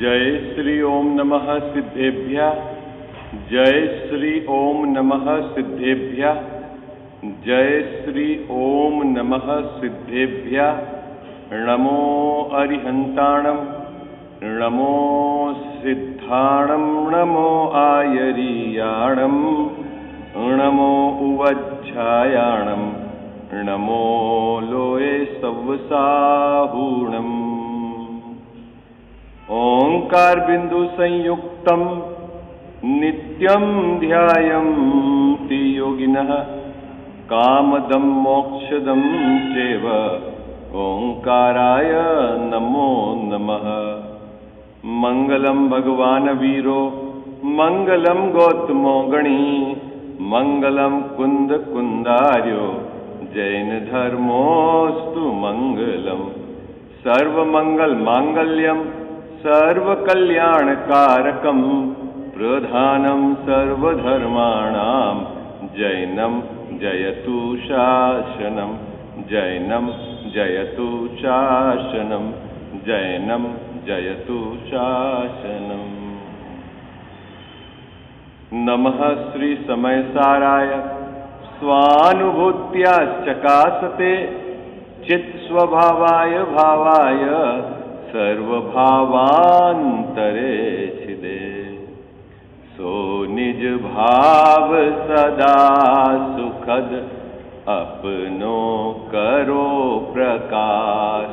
जय श्री ओम नमः सिद्धेभ्यः। जय श्री ओम नमः सिद्धेभ्यः। जय श्री ओम नमः सिद्धेभ्यः। नमो अरिहंताणं, नमो सिद्धाणं, नमो आयरीयाणं, नमो उवज्झायाणं, नमो लोये सव्वसाहूणम्। ओंकार बिंदु संयुक्तम नित्यं ध्यायन्ति योगिनः कामदं मोक्षदं चैव। ओंकाराय नमो नमः। मंगलम भगवान वीरो, मंगलम गौतमो गणी, मंगलम कुंद कुंदार्यो, जैन धर्मोस्तु मंगलम। सर्वमंगल मांगल्यम सर्वकल्याणकारकं, प्रधानं सर्वधर्माणां, जैनं जयतु शासनं, जैनं जयतु शासनं, जैनं जयतु शासनम्। नमः श्री समयसाराय स्वानुभूत्याश्चकासते, चित् स्वभावाय भावाय सर्वभावान्तरे छिदे। सो निज भाव सदा सुखद, अपनो करो प्रकाश।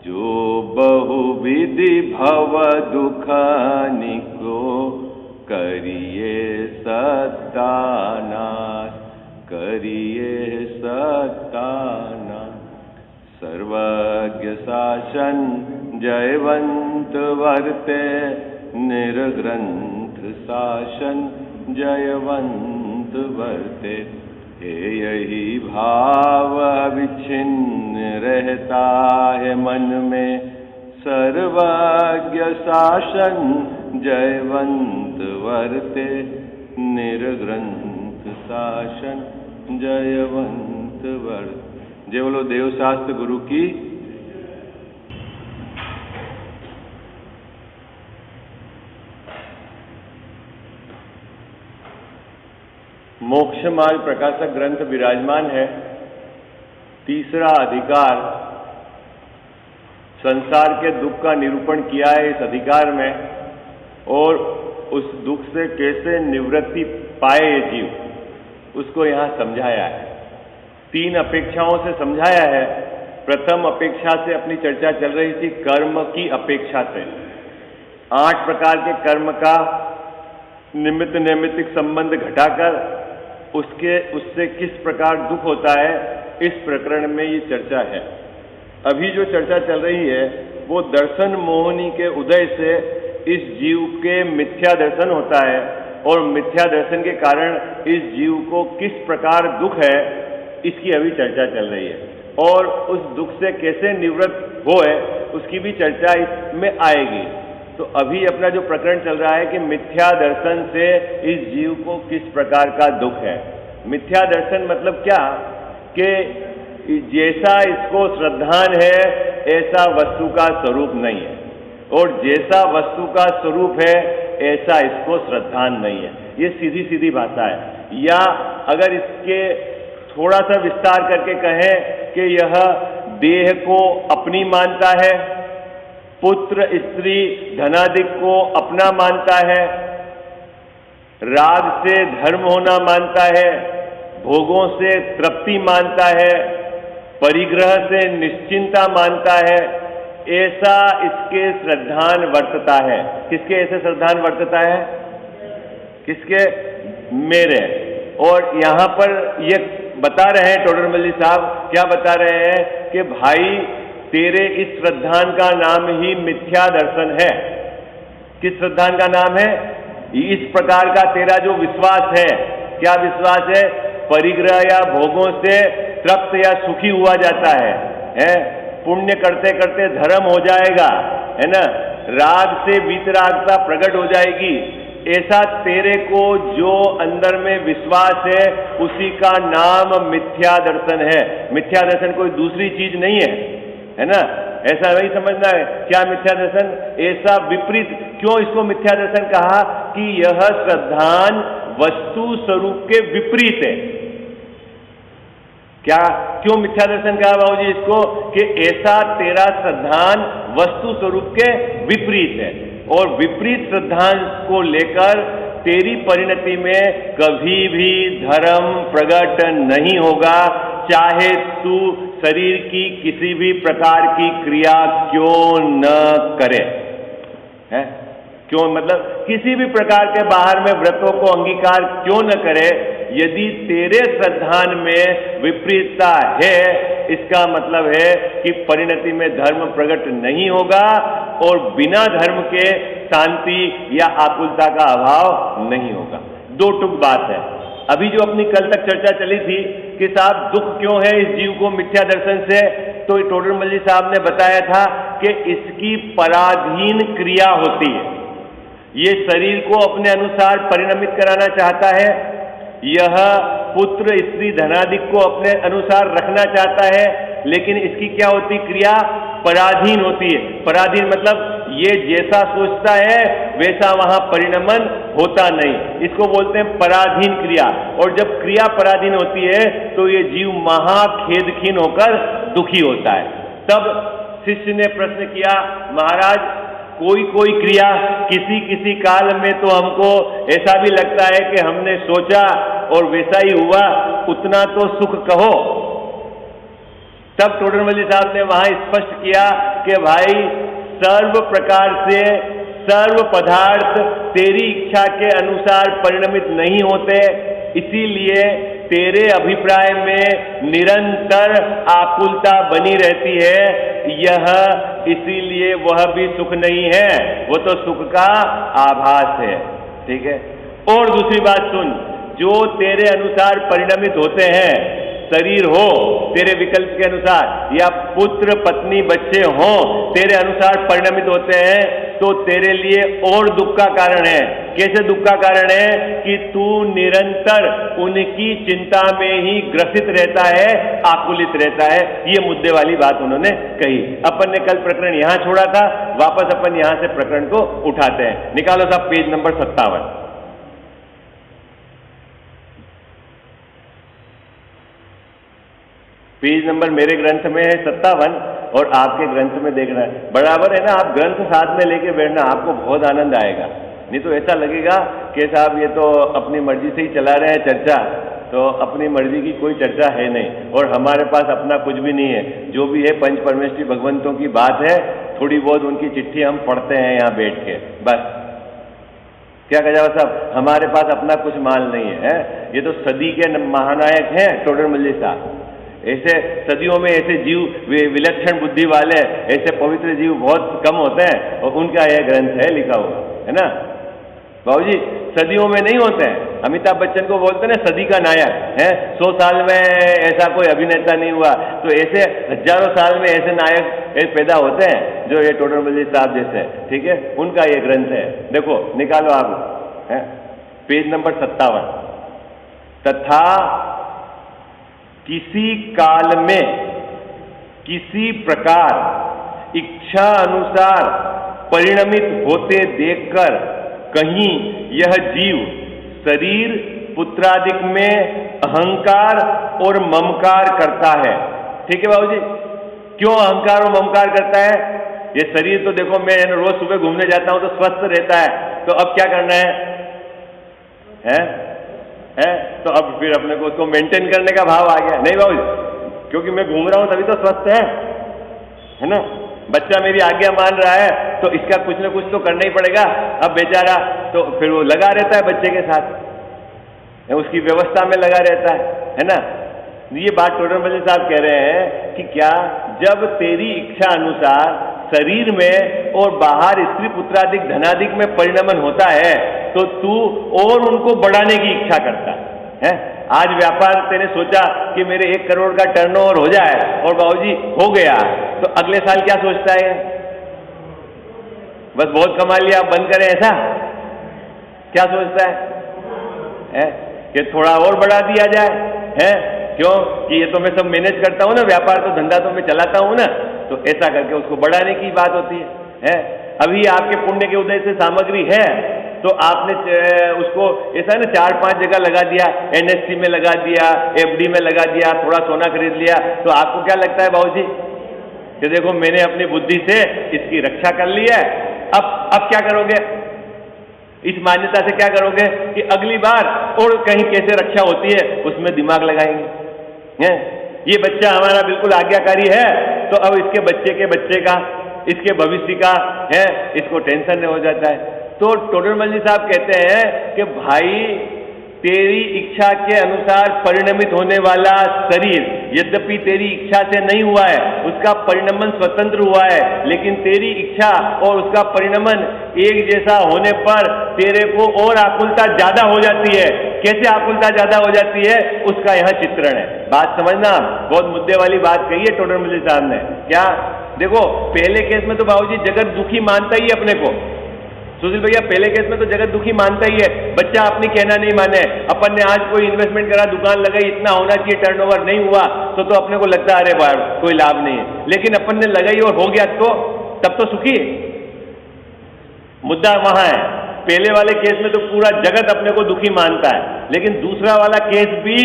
जो बहुविधि भव दुखनिको, करिए सत्तानाश, करिए सत्तानाश। सर्वज्ञ शासन जयवंत वर्ते, निर्ग्रंथ शासन जयवंत वर्ते। यही भाव विच्छिन्न रहता है मन में, सर्वज्ञ शासन जयवंत वर्ते, निर्ग्रंथ शासन जयवंत वर्ते। जय बोलो देवशास्त्र गुरु की। मोक्ष मार्ग प्रकाशक ग्रंथ विराजमान है। तीसरा अधिकार संसार के दुख का निरूपण किया है इस अधिकार में, और उस दुख से कैसे निवृत्ति पाए ये जीव, उसको यहाँ समझाया है। 3 अपेक्षाओं से समझाया है। प्रथम अपेक्षा से अपनी चर्चा चल रही थी, कर्म की अपेक्षा से। 8 प्रकार के कर्म का निमित्त नैमित्तिक संबंध घटाकर उससे किस प्रकार दुख होता है, इस प्रकरण में ये चर्चा है। अभी जो चर्चा चल रही है वो दर्शन मोहिनी के उदय से इस जीव के मिथ्या दर्शन होता है, और मिथ्या दर्शन के कारण इस जीव को किस प्रकार दुख है, इसकी अभी चर्चा चल रही है। और उस दुख से कैसे निवृत्त होए, उसकी भी चर्चा इसमें आएगी। तो अभी अपना जो प्रकरण चल रहा है कि मिथ्या दर्शन से इस जीव को किस प्रकार का दुख है। मिथ्या दर्शन मतलब क्या, कि जैसा इसको श्रद्धान है ऐसा वस्तु का स्वरूप नहीं है, और जैसा वस्तु का स्वरूप है ऐसा इसको श्रद्धान नहीं है। ये सीधी सीधी भाषा है। या अगर इसके थोड़ा सा विस्तार करके कहें कि यह देह को अपनी मानता है, पुत्र स्त्री धनादिक को अपना मानता है, राग से धर्म होना मानता है, भोगों से तृप्ति मानता है, परिग्रह से निश्चिंता मानता है, ऐसा इसके श्रद्धान वर्तता है। किसके ऐसे श्रद्धान वर्तता है? किसके? मेरे। और यहाँ पर ये बता रहे हैं टोडरमल्ली साहब, क्या बता रहे हैं कि भाई तेरे इस श्रद्धान का नाम ही मिथ्या दर्शन है। किस श्रद्धान का नाम है? इस प्रकार का तेरा जो विश्वास है, क्या विश्वास है? परिग्रह या भोगों से तृप्त या सुखी हुआ जाता है? पुण्य करते करते धर्म हो जाएगा, है ना, राग से वीतरागता प्रकट हो जाएगी। ऐसा तेरे को जो अंदर में विश्वास है, उसी का नाम मिथ्या दर्शन है। मिथ्या दर्शन कोई दूसरी चीज नहीं है, है ना। ऐसा नहीं समझना है। क्या मिथ्या दर्शन? ऐसा विपरीत। क्यों इसको मिथ्या दर्शन कहा? कि यह श्रद्धान वस्तु स्वरूप के विपरीत है। क्या क्यों मिथ्या दर्शन कहा बाबूजी इसको? कि ऐसा तेरा श्रद्धान वस्तु स्वरूप के विपरीत है, और विपरीत श्रद्धान को लेकर तेरी परिणति में कभी भी धर्म प्रकट नहीं होगा, चाहे तू शरीर की किसी भी प्रकार की क्रिया क्यों न करे। है क्यों? मतलब किसी भी प्रकार के बाहर में व्रतों को अंगीकार क्यों न करे, यदि तेरे श्रद्धान में विपरीतता है, इसका मतलब है कि परिणति में धर्म प्रकट नहीं होगा, और बिना धर्म के शांति या आकुलता का अभाव नहीं होगा। दो टुक बात है। अभी जो अपनी कल तक चर्चा चली थी कि साहब दुख क्यों है इस जीव को मिथ्या दर्शन से, तो टोडरमल जी साहब ने बताया था कि इसकी पराधीन क्रिया होती है। ये शरीर को अपने अनुसार परिणमित कराना चाहता है, यह पुत्र स्त्री धनादिक को अपने अनुसार रखना चाहता है, लेकिन इसकी क्या होती क्रिया? पराधीन होती है। पराधीन मतलब ये जैसा सोचता है वैसा वहां परिणमन होता नहीं, इसको बोलते हैं पराधीन क्रिया। और जब क्रिया पराधीन होती है तो ये जीव महाखेदखीन होकर दुखी होता है। तब शिष्य ने प्रश्न किया, महाराज कोई कोई क्रिया किसी किसी काल में तो हमको ऐसा भी लगता है कि हमने सोचा और वैसा ही हुआ, उतना तो सुख कहो। तब टोडरमल साहब ने वहां स्पष्ट किया कि भाई सर्व प्रकार से सर्व पदार्थ तेरी इच्छा के अनुसार परिणमित नहीं होते, इसीलिए तेरे अभिप्राय में निरंतर आकुलता बनी रहती है। यह इसीलिए वह भी सुख नहीं है, वो तो सुख का आभास है। ठीक है। और दूसरी बात सुन, जो तेरे अनुसार परिणमित होते हैं, शरीर हो तेरे विकल्प के अनुसार, या पुत्र पत्नी बच्चे हो तेरे अनुसार परिणमित होते हैं, तो तेरे लिए और दुख का कारण है। कैसे दुख का कारण है? कि तू निरंतर उनकी चिंता में ही ग्रसित रहता है, आकुलित रहता है। ये मुद्दे वाली बात उन्होंने कही। अपन ने कल प्रकरण यहां छोड़ा था, वापस अपन यहां से प्रकरण को उठाते हैं। निकालो साहब पेज नंबर 57। पेज नंबर मेरे ग्रंथ में है 57 और आपके ग्रंथ में देखना है बराबर है ना। आप ग्रंथ साथ में लेके बैठना, आपको बहुत आनंद आएगा। नहीं तो ऐसा लगेगा कि साहब ये तो अपनी मर्जी से ही चला रहे हैं चर्चा, तो अपनी मर्जी की कोई चर्चा है नहीं, और हमारे पास अपना कुछ भी नहीं है। जो भी है पंच परमेष्ठी भगवंतों की बात है, थोड़ी बहुत उनकी चिट्ठी हम पढ़ते हैं यहाँ बैठ के, बस। क्या कहा जाए साहब, हमारे पास अपना कुछ माल नहीं है। ये तो सदी के महानायक हैं टोडरमल साहब। ऐसे सदियों में ऐसे जीव, विलक्षण बुद्धि वाले, ऐसे पवित्र जीव बहुत कम होते हैं, और उनका यह ग्रंथ है लिखा हुआ, है ना बाबूजी। सदियों में नहीं होते हैं। अमिताभ बच्चन को बोलते हैं ना सदी का नायक है, 100 साल में ऐसा कोई अभिनेता नहीं हुआ, तो ऐसे हजारों साल में ऐसे नायक पैदा होते हैं जो ये टोडरमल साहब जैसे। ठीक है, उनका ये ग्रंथ है, देखो निकालो आप, है पेज नंबर 57। तथा किसी काल में किसी प्रकार इच्छा अनुसार परिणमित होते देखकर कहीं यह जीव शरीर पुत्रादिक में अहंकार और ममकार करता है। ठीक है बाबूजी, क्यों अहंकार और ममकार करता है? ये शरीर तो देखो, मैं रोज सुबह घूमने जाता हूं तो स्वस्थ रहता है, तो अब क्या करना है? तो अब फिर अपने को उसको मेंटेन करने का भाव आ गया। नहीं बाबू, क्योंकि मैं घूम रहा हूं तभी तो स्वस्थ है ना। बच्चा मेरी आज्ञा मान रहा है तो इसका कुछ ना कुछ तो करना ही पड़ेगा। अब बेचारा तो फिर वो लगा रहता है बच्चे के साथ, उसकी व्यवस्था में लगा रहता है ना। ये बात टोडरमल साहब कह रहे हैं कि क्या, जब तेरी इच्छा अनुसार शरीर में और बाहर स्त्री पुत्रादिक धनादिक में परिणमन होता है, तो तू और उनको बढ़ाने की इच्छा करता है। आज व्यापार तेने सोचा कि मेरे 1 करोड़ का टर्नओवर हो जाए, और बाबूजी हो गया, तो अगले साल क्या सोचता है? बस बहुत कमा लिया, अब बंद करें, ऐसा क्या सोचता है? कि थोड़ा और बढ़ा दिया जाए, है क्यों? कि ये तो मैं सब मैनेज करता हूं ना, व्यापार तो धंधा तो मैं चलाता हूं ना, तो ऐसा करके उसको बढ़ाने की बात होती है? अभी आपके पुण्य के उदय से सामग्री है तो आपने उसको ऐसा ना 4-5 जगह लगा दिया, NSC में लगा दिया, FD में लगा दिया, थोड़ा सोना खरीद लिया, तो आपको क्या लगता है बाबूजी कि देखो मैंने अपनी बुद्धि से इसकी रक्षा कर ली है। अब क्या करोगे? इस मान्यता से क्या करोगे कि अगली बार और कहीं कैसे रक्षा होती है उसमें दिमाग लगाएंगे। ये बच्चा हमारा बिल्कुल आज्ञाकारी है तो अब इसके बच्चे का, इसके भविष्य का है, इसको टेंशन नहीं हो जाता है। तो टोडरमल जी साहब कहते हैं कि भाई तेरी इच्छा के अनुसार परिणमित होने वाला शरीर यद्यपि तेरी इच्छा से नहीं हुआ है, उसका परिणमन स्वतंत्र हुआ है, लेकिन तेरी इच्छा और उसका परिणमन एक जैसा होने पर तेरे को और आकुलता ज्यादा हो जाती है। कैसे आकुलता ज्यादा हो जाती है उसका यहाँ चित्रण है। बात समझना, बहुत मुद्दे वाली बात कही है टोडरमल जी साहब ने। क्या? देखो पहले केस में तो बाबूजी जगत दुखी मानता ही अपने को। सुशील भैया पहले केस में तो जगत दुखी मानता ही है, बच्चा अपनी कहना नहीं माने। अपन ने आज कोई इन्वेस्टमेंट करा, दुकान लगाई, इतना होना चाहिए, टर्नओवर नहीं हुआ तो अपने को लगता है अरे बार कोई लाभ नहीं है, लेकिन अपन ने लगाई और हो गया तो तब तो सुखी। मुद्दा वहां है। पहले वाले केस में तो पूरा जगत अपने को दुखी मानता है, लेकिन दूसरा वाला केस भी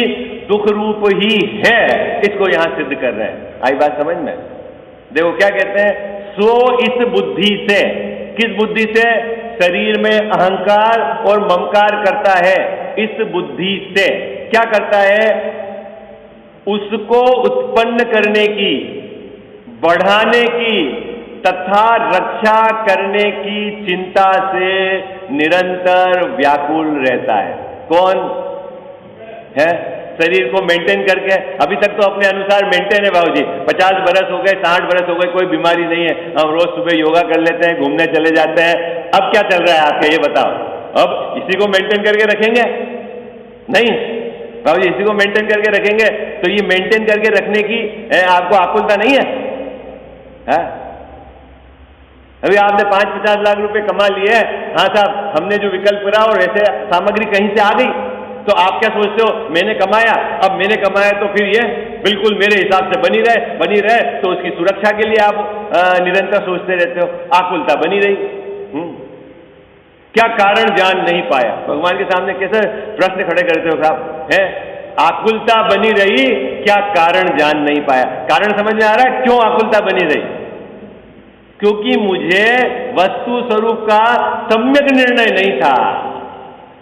दुख रूप ही है, इसको यहां सिद्ध कर रहे हैं। आई बात समझ में? देखो क्या कहते हैं, सो इस बुद्धि से, किस बुद्धि से? शरीर में अहंकार और ममकार करता है। इस बुद्धि से क्या करता है? उसको उत्पन्न करने की, बढ़ाने की तथा रक्षा करने की चिंता से निरंतर व्याकुल रहता है। कौन है? शरीर को मेंटेन करके, अभी तक तो अपने अनुसार मेंटेन है बाबूजी, 50 बरस हो गए, 60 बरस हो गए, कोई बीमारी नहीं है, हम रोज सुबह योगा कर लेते हैं, घूमने चले जाते हैं। अब क्या चल रहा है आपका ये बताओ? अब इसी को मेंटेन करके रखेंगे? नहीं बाबूजी, इसी को मेंटेन करके रखेंगे तो ये मेंटेन करके रखने की आपको आकुलता नहीं है? अभी आपने 5-50 लाख रुपए कमा लिए, हाँ साहब हमने जो विकल्प करा और ऐसे सामग्री कहीं से आ गई, तो आप क्या सोचते हो? मैंने कमाया, अब मैंने कमाया तो फिर ये बिल्कुल मेरे हिसाब से बनी रहे, तो उसकी सुरक्षा के लिए आप निरंतर सोचते रहते हो, आकुलता बनी रही। क्या कारण जान नहीं पाया? भगवान के सामने कैसे प्रश्न खड़े करते हो साहब? है आकुलता बनी रही, क्या कारण जान नहीं पाया? कारण समझ में आ रहा है क्यों आकुलता बनी रही? क्योंकि मुझे वस्तु स्वरूप का सम्यक निर्णय नहीं था।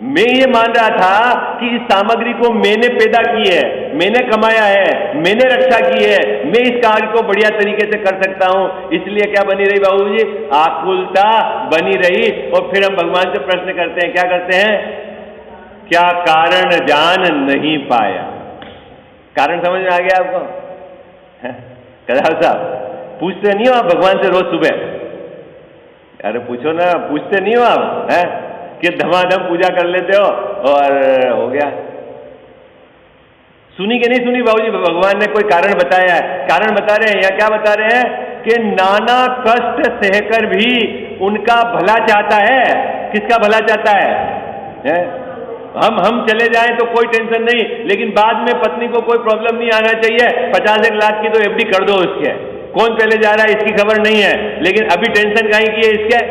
मैं ये मान रहा था कि इस सामग्री को मैंने पैदा की है, मैंने कमाया है, मैंने रक्षा की है, मैं इस कार्य को बढ़िया तरीके से कर सकता हूं, इसलिए क्या बनी रही बाबूजी? आकुलता बनी रही। और फिर हम भगवान से प्रश्न करते हैं, क्या करते हैं? क्या कारण जान नहीं पाया? कारण समझ में आ गया आपको? कदाल साहब पूछते नहीं हो आप भगवान से रोज सुबह? अरे पूछो ना, पूछते नहीं हो आप? है कि धमाधम पूजा कर लेते हो और हो गया? सुनी कि नहीं सुनी बाबूजी? भगवान ने कोई कारण बताया है? कारण बता रहे हैं या क्या बता रहे हैं कि नाना कष्ट सहकर भी उनका भला चाहता है। किसका भला चाहता है? हम चले जाएं तो कोई टेंशन नहीं, लेकिन बाद में पत्नी को कोई प्रॉब्लम नहीं आना चाहिए। 50 लाख की तो FD कर दो उसके, कौन पहले जा रहा है इसकी खबर नहीं है, लेकिन अभी टेंशन काहे की है इसके?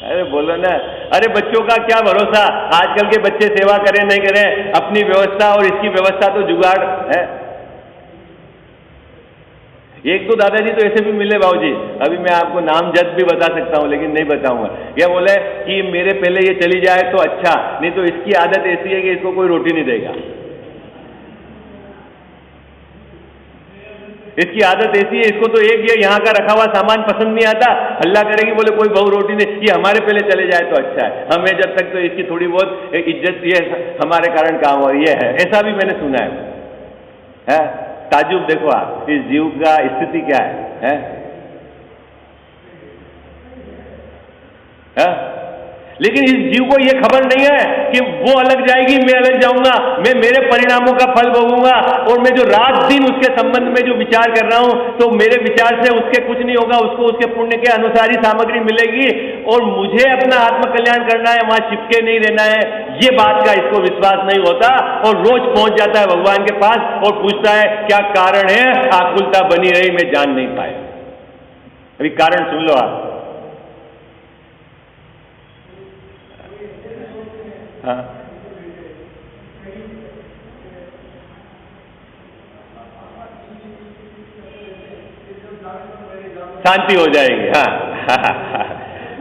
अरे बोलो ना, अरे बच्चों का क्या भरोसा, आजकल के बच्चे सेवा करें नहीं करें, अपनी व्यवस्था और इसकी व्यवस्था तो जुगाड़ है। एक तो दादाजी तो ऐसे भी मिले बाबूजी, अभी मैं आपको नाम जद भी बता सकता हूं लेकिन नहीं बताऊंगा। क्या बोले कि मेरे पहले ये चली जाए तो अच्छा, नहीं तो इसकी आदत ऐसी है कि इसको कोई रोटी नहीं देगा। इसकी आदत ऐसी है, इसको तो एक ये यहाँ का रखा हुआ सामान पसंद नहीं आता, हल्ला करेगी, बोले कोई बहु रोटी नहीं, ये हमारे पहले चले जाए तो अच्छा है, हमें जब तक तो इसकी थोड़ी बहुत इज्जत ये हमारे कारण काम हो रही है। ऐसा भी मैंने सुना है? ताजुब देखो आप, इस जीव का स्थिति क्या है? लेकिन इस जीव को यह खबर नहीं है कि वो अलग जाएगी, मैं अलग जाऊंगा, मैं मेरे परिणामों का फल भोगूंगा, और मैं जो रात दिन उसके संबंध में जो विचार कर रहा हूं, तो मेरे विचार से उसके कुछ नहीं होगा, उसको उसके पुण्य के अनुसार ही सामग्री मिलेगी, और मुझे अपना आत्म कल्याण करना है, वहां चिपके नहीं रहना है। ये बात का इसको विश्वास नहीं होता, और रोज पहुंच जाता है भगवान के पास और पूछता है क्या कारण है, आकुलता बनी रही, मैं जान नहीं पाया। अभी कारण सुन लो आप। हाँ, शांति हो जाएगी। हाँ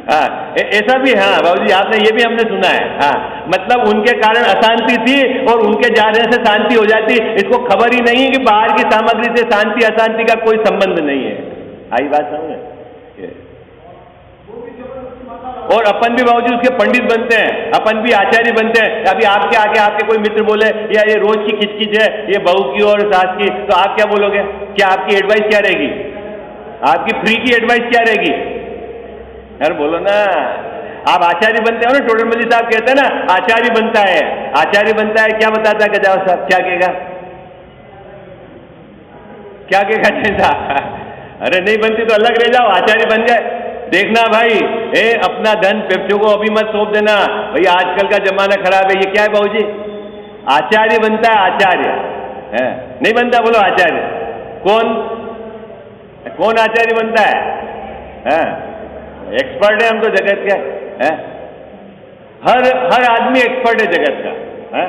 हाँ, ऐसा भी, हाँ बाबूजी आपने ये भी हमने सुना है। हाँ, मतलब उनके कारण अशांति थी और उनके जाने से शांति हो जाती। इसको खबर ही नहीं है कि बाहर की सामग्री से शांति अशांति का कोई संबंध नहीं है। आई बात समझ? और अपन भी बाबूजी उसके पंडित बनते हैं, अपन भी आचार्य बनते हैं। अभी आपके आके आपके कोई मित्र बोले या ये रोज की खिचखिच है, ये बहू की और सास की, तो आप क्या बोलोगे? क्या आपकी एडवाइस क्या रहेगी? आपकी फ्री की एडवाइस क्या रहेगी? यार बोलो ना। आप आचार्य बनते हो ना, टोडरमल साहब कहते हैं ना आचार्य बनता है। आचार्य बनता है क्या बताता है गजाव साहब? क्या कहेगा? क्या कहेगा चिंता? अरे नहीं बनती तो अलग रह जाओ, आचार्य बन जाए। देखना भाई, अपना धन पेप्सियों को अभी मत सौंप देना भाई, आजकल का जमाना खराब है। ये क्या है बाबूजी? आचार्य बनता है, आचार्य है नहीं बनता। बोलो आचार्य कौन? कौन आचार्य बनता है? एक्सपर्ट है हम तो जगत के हैं। हर आदमी एक्सपर्ट है जगत का है?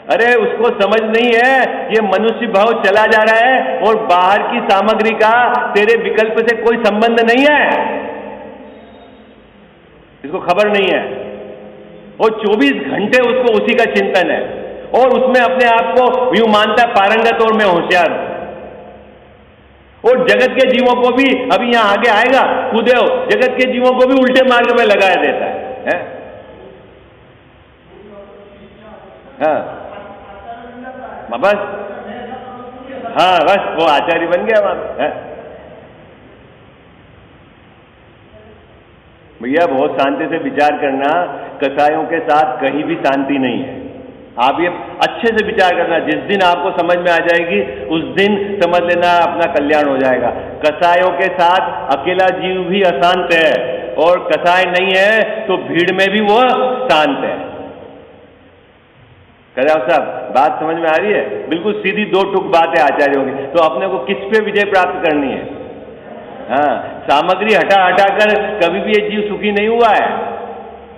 अरे उसको समझ नहीं है ये मनुष्य भाव चला जा रहा है और बाहर की सामग्री का तेरे विकल्प से कोई संबंध नहीं है, इसको खबर नहीं है। और 24 घंटे उसको उसी का चिंतन है और उसमें अपने आप को यूं मानता है पारंगत और मैं होशियार हूं। और जगत के जीवों को भी, अभी यहां आगे आएगा कुदेव, जगत के जीवों को भी उल्टे मार्ग में लगाया देता है? हाँ बस, हाँ बस वो आचार्य बन गया वहां। भैया बहुत शांति से विचार करना, कसायों के साथ कहीं भी शांति नहीं है। आप ये अच्छे से विचार करना, जिस दिन आपको समझ में आ जाएगी उस दिन समझ लेना अपना कल्याण हो जाएगा। कसायों के साथ अकेला जीव भी अशांत है और कसाय नहीं है तो भीड़ में भी वो शांत है। कजाव साहब बात समझ में आ रही है? बिल्कुल सीधी दो टुक बात है आचार्यों की। तो अपने को किस पे विजय प्राप्त करनी है? हाँ, सामग्री हटा हटाकर कभी भी ये जीव सुखी नहीं हुआ है।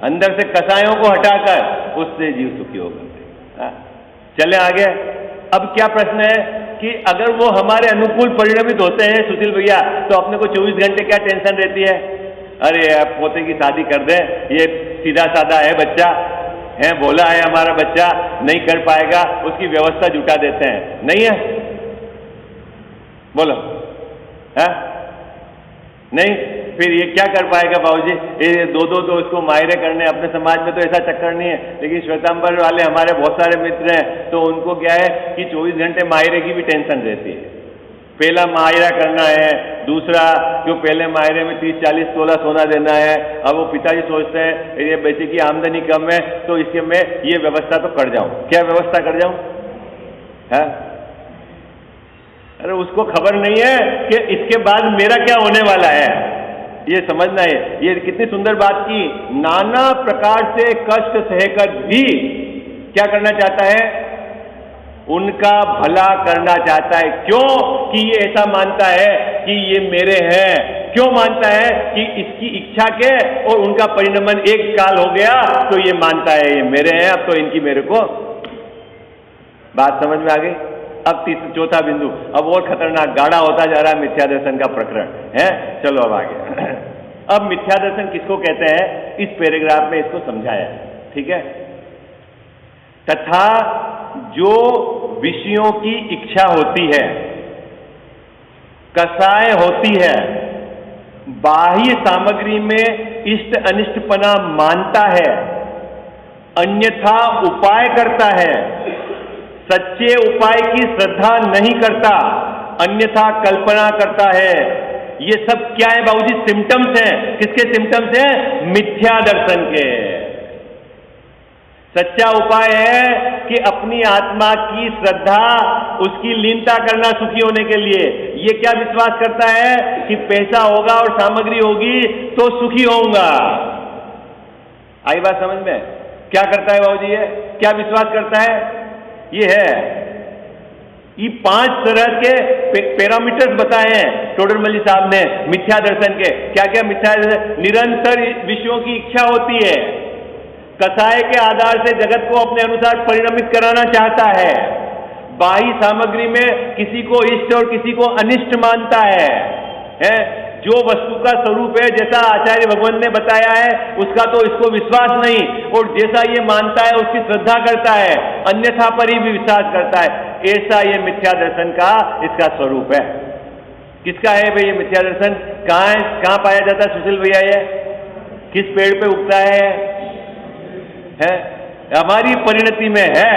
अंदर से कसायों को हटाकर उससे जीव सुखी होगा। चले आगे। अब क्या प्रश्न है कि अगर वो हमारे अनुकूल परिणमित होते हैं सुशील भैया, तो अपने को 24 घंटे क्या टेंशन रहती है? अरे पोते की शादी कर दे, ये सीधा साधा है बच्चा है, भोला है हमारा बच्चा, नहीं कर पाएगा, उसकी व्यवस्था जुटा देते हैं। नहीं है? बोलो है? नहीं, फिर ये क्या कर पाएगा बाबूजी? ये दो तो इसको मायरे करने। अपने समाज में तो ऐसा चक्कर नहीं है, लेकिन श्वेतांबर वाले हमारे बहुत सारे मित्र हैं, तो उनको क्या है कि 24 घंटे मायरे की भी टेंशन रहती है। पहला मायरा करना है, दूसरा जो पहले मायरे में 30-40 तोला सोना देना है। अब वो पिताजी सोचते हैं ये बेटे की आमदनी कम है तो इसके मैं ये व्यवस्था तो कर जाऊं। क्या व्यवस्था कर जाऊं? है? अरे उसको खबर नहीं है कि इसके बाद मेरा क्या होने वाला है, ये समझना है। ये कितनी सुंदर बात की, नाना प्रकार से कष्ट सहकर भी क्या करना चाहता है? उनका भला करना चाहता है। क्यों? कि ये ऐसा मानता है कि ये मेरे हैं। क्यों मानता है? कि इसकी इच्छा के और उनका परिणमन एक काल हो गया तो ये मानता है ये मेरे हैं, अब तो इनकी मेरे को। बात समझ में आ गई? अब चौथा बिंदु अब और खतरनाक गाढ़ा होता जा रहा है, मिथ्या दर्शन का प्रकरण है। चलो अब आगे। अब मिथ्या दर्शन किसको कहते हैं, इस पैराग्राफ में इसको समझाया है। ठीक है? तथा जो विषयों की इच्छा होती है, कसाय होती है, बाह्य सामग्री में इष्ट अनिष्टपना मानता है, अन्यथा उपाय करता है, सच्चे उपाय की श्रद्धा नहीं करता, अन्यथा कल्पना करता है। ये सब क्या है बाबूजी? सिम्टम्स हैं। किसके सिम्टम्स हैं? मिथ्या दर्शन के। सच्चा उपाय है कि अपनी आत्मा की श्रद्धा, उसकी लीनता करना सुखी होने के लिए। ये क्या विश्वास करता है कि पैसा होगा और सामग्री होगी तो सुखी होऊंगा। आई बात समझ में? क्या करता है बाबूजी? ये क्या विश्वास करता है? ये है ये 5 तरह के पैरामीटर्स बताए हैं टोडरमल जी साहब ने मिथ्या दर्शन के। क्या क्या मिथ्या दर्शन? निरंतर विषयों की इच्छा होती है, कसाय के आधार से जगत को अपने अनुसार परिणमित कराना चाहता है, बाह्य सामग्री में किसी को इष्ट और किसी को अनिष्ट मानता है? जो वस्तु का स्वरूप है, जैसा आचार्य भगवान ने बताया है, उसका तो इसको विश्वास नहीं, और जैसा ये मानता है उसकी श्रद्धा करता है, अन्यथा पर ही भी विश्वास करता है। ऐसा ये मिथ्या दर्शन का इसका स्वरूप है। किसका है भाई ये मिथ्या दर्शन? कहाँ पाया जाता है सुशील भैया? ये किस पेड़ पे उगता है? हमारी परिणति में है,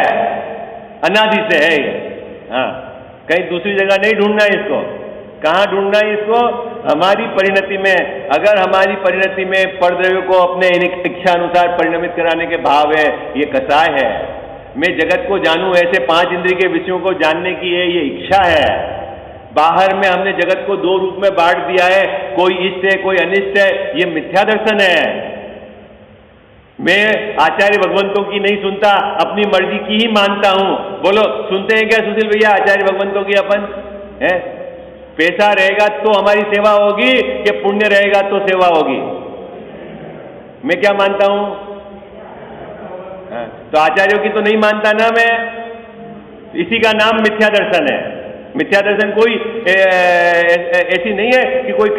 अनादि से है ये। हाँ, कहीं दूसरी जगह नहीं ढूंढना है इसको। कहाँ ढूंढना है इसको? हमारी परिणति में। अगर हमारी परिणति में परद्रव्य को अपने इच्छा अनुसार परिणमित कराने के भाव है, ये कसाय है। मैं जगत को जानूं, ऐसे 5 इंद्रिय के विषयों को जानने की है, ये इच्छा है। बाहर में हमने जगत को 2 रूप में बांट दिया है, कोई इष्ट है कोई अनिष्ट है, ये मिथ्या दर्शन है। मैं आचार्य भगवंतों की नहीं सुनता, अपनी मर्जी की ही मानता हूं। बोलो, सुनते हैं क्या सुशील भैया आचार्य भगवंतों की अपन? है पैसा रहेगा तो हमारी सेवा होगी कि पुण्य रहेगा तो सेवा होगी? मैं क्या मानता हूं? तो आचार्यों की तो नहीं मानता ना मैं। इसी का नाम मिथ्या दर्शन है। मिथ्या दर्शन कोई ऐसी नहीं है कि कोई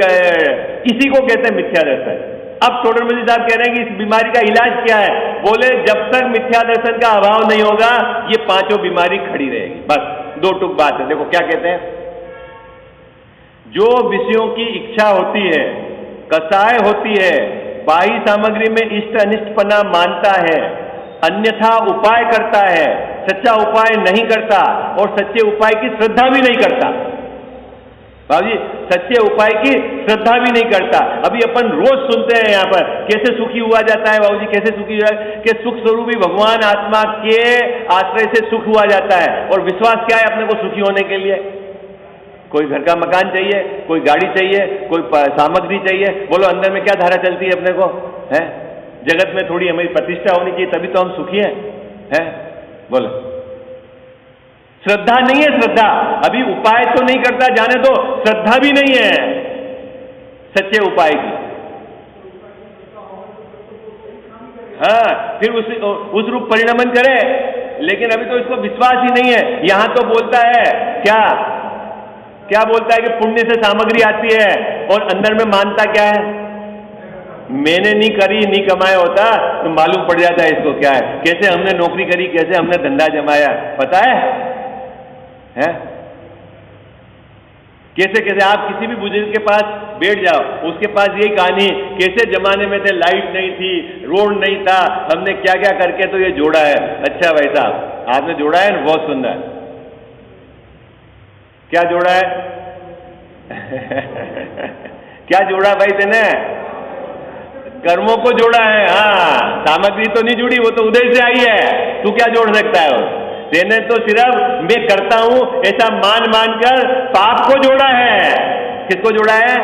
इसी को कहते हैं मिथ्या दर्शन। अब टोडरमल साहब कह रहे हैं कि इस बीमारी का इलाज क्या है? बोले, जब तक मिथ्या दर्शन का अभाव नहीं होगा ये 5 बीमारी खड़ी रहेगी। बस 2 टुक बात है। देखो क्या कहते हैं, जो विषयों की इच्छा होती है, कसाय होती है, बाह्य सामग्री में इष्ट अनिष्टपना मानता है, अन्यथा उपाय करता है, सच्चा उपाय नहीं करता और सच्चे उपाय की श्रद्धा भी नहीं करता। बाबूजी, सच्चे उपाय की श्रद्धा भी नहीं करता। अभी अपन रोज सुनते हैं यहाँ पर कैसे सुखी हुआ जाता है। बाबूजी कैसे सुखी हुआ है? कि सुख स्वरूपी भगवान आत्मा के आश्रय से सुख हुआ जाता है। और विश्वास क्या है अपने को सुखी होने के लिए? कोई घर का मकान चाहिए, कोई गाड़ी चाहिए, कोई सामग्री चाहिए। बोलो, अंदर में क्या धारा चलती है अपने को? है जगत में थोड़ी हमारी प्रतिष्ठा होनी चाहिए, तभी तो हम सुखी हैं। बोलो, श्रद्धा नहीं है। श्रद्धा अभी उपाय तो नहीं करता, जाने दो, श्रद्धा भी नहीं है सच्चे उपाय की। हाँ, फिर उस रूप परिणमन करे, लेकिन अभी तो इसको विश्वास ही नहीं है। यहां तो बोलता है क्या बोलता है कि पुण्य से सामग्री आती है, और अंदर में मानता क्या है? मैंने नहीं करी, नहीं कमाया होता तो मालूम पड़ जाता है इसको क्या है, कैसे हमने नौकरी करी, कैसे हमने धंधा जमाया, पता है? कैसे कैसे आप किसी भी बुजुर्ग के पास बैठ जाओ, उसके पास यही कहानी, कैसे जमाने में थे, लाइट नहीं थी, रोड नहीं था, हमने क्या क्या करके तो ये जोड़ा है। अच्छा भाई साहब, आपने जोड़ा है ना, बहुत सुंदर। क्या जोड़ा है? क्या जोड़ा भाई तेने? कर्मों को जोड़ा है। हाँ, सामग्री तो नहीं जुड़ी, वो तो उधर से आई है। तू क्या जोड़ सकता है? तेने तो सिर्फ मैं करता हूं ऐसा मान कर पाप को जोड़ा है। किसको जोड़ा है?